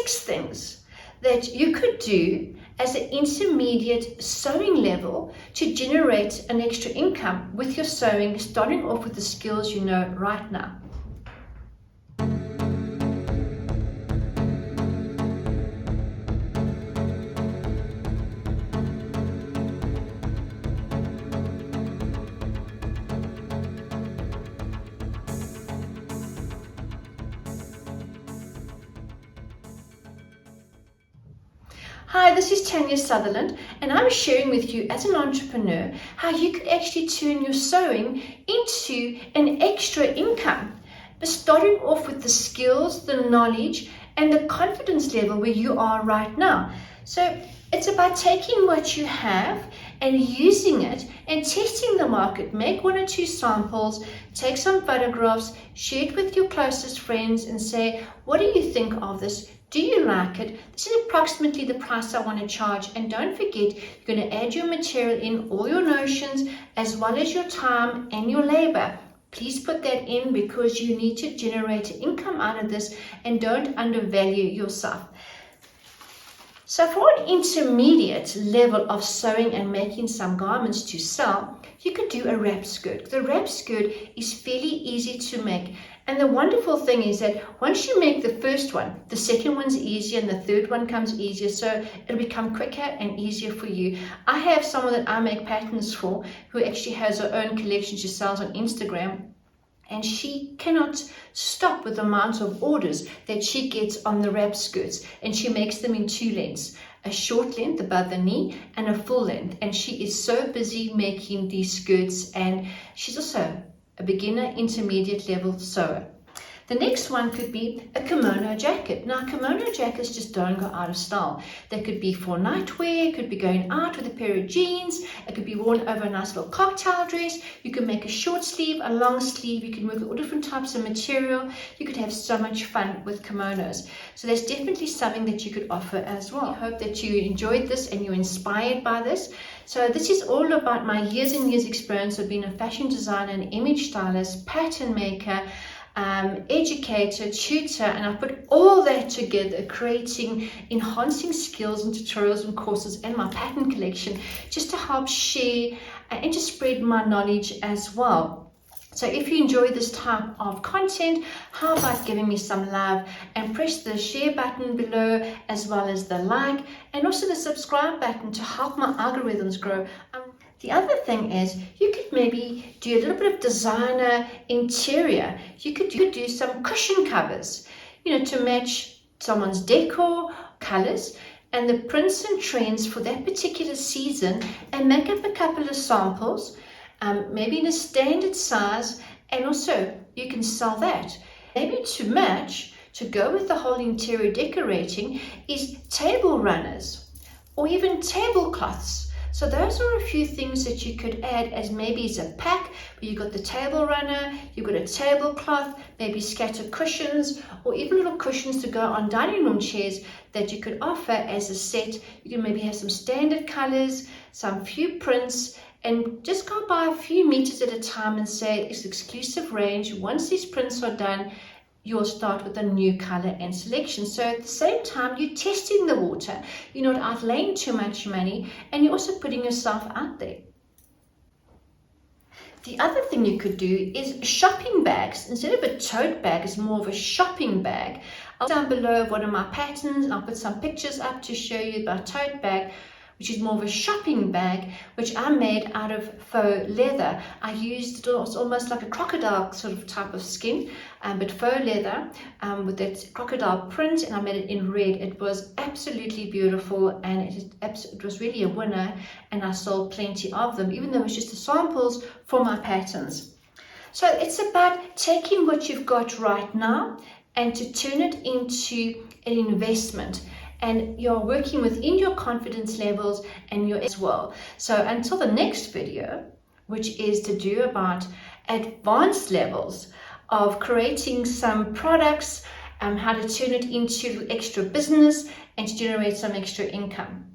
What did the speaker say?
6 things that you could do as an intermediate sewing level to generate an extra income with your sewing, starting off with the skills you know right now. Hi, this is Tania Sutherland, and I'm sharing with you as an entrepreneur how you could actually turn your sewing into an extra income, but starting off with the skills, the knowledge, and the confidence level where you are right now. So it's about taking what you have and using it and testing the market. Make 1 or 2 samples, take some photographs, share it with your closest friends and say, what do you think of this? Do you like it? This is approximately the price I want to charge. And don't forget, you're going to add your material in, all your notions, as well as your time and your labor. Please put that in because you need to generate income out of this, and don't undervalue yourself. So for an intermediate level of sewing and making some garments to sell, you could do a wrap skirt. The wrap skirt is fairly easy to make. And the wonderful thing is that once you make the first one, the second one's easier and the third one comes easier. So it'll become quicker and easier for you. I have someone that I make patterns for who actually has her own collection she sells on Instagram. And she cannot stop with the amount of orders that she gets on the wrap skirts. And she makes them in 2 lengths, a short length above the knee and a full length. And she is so busy making these skirts, and she's also a beginner intermediate level sewer. The next one could be a kimono jacket. Now, kimono jackets just don't go out of style. They could be for nightwear, could be going out with a pair of jeans, it could be worn over a nice little cocktail dress. You can make a short sleeve, a long sleeve, you can work with all different types of material. You could have so much fun with kimonos. So there's definitely something that you could offer as well. I hope that you enjoyed this and you're inspired by this. So this is all about my years and years experience of being a fashion designer, an image stylist, pattern maker, educator, tutor, and I put all that together, creating enhancing skills and tutorials and courses and my pattern collection, just to help share and to spread my knowledge as well. So if you enjoy this type of content, how about giving me some love and press the share button below, as well as the like and also the subscribe button to help my algorithms grow. The other thing is you could maybe do a little bit of designer interior. You could do some cushion covers, to match someone's decor, colors, and the prints and trends for that particular season, and make up a couple of samples, maybe in a standard size, and also you can sell that. Maybe to match, to go with the whole interior decorating, is table runners or even tablecloths. So those are a few things that you could add as maybe as a pack, where you've got the table runner, you've got a tablecloth, maybe scattered cushions, or even little cushions to go on dining room chairs that you could offer as a set. You can maybe have some standard colors, some few prints, and just go by a few meters at a time and say it's exclusive range. Once these prints are done, you'll start with a new color and selection. So at the same time, you're testing the water. You're not outlaying too much money, and you're also putting yourself out there. The other thing you could do is shopping bags. Instead of a tote bag, it's more of a shopping bag. I'll down below one of my patterns, and I'll put some pictures up to show you about tote bag, which is more of a shopping bag, which I made out of faux leather. I used it was almost like a crocodile sort of type of skin, but faux leather with that crocodile print, and I made it in red. It was absolutely beautiful, and it was really a winner, and I sold plenty of them, even though it was just the samples for my patterns. So it's about taking what you've got right now and to turn it into an investment. And you're working within your confidence levels and your as well. So until the next video, which is to do about advanced levels of creating some products, how to turn it into extra business and to generate some extra income.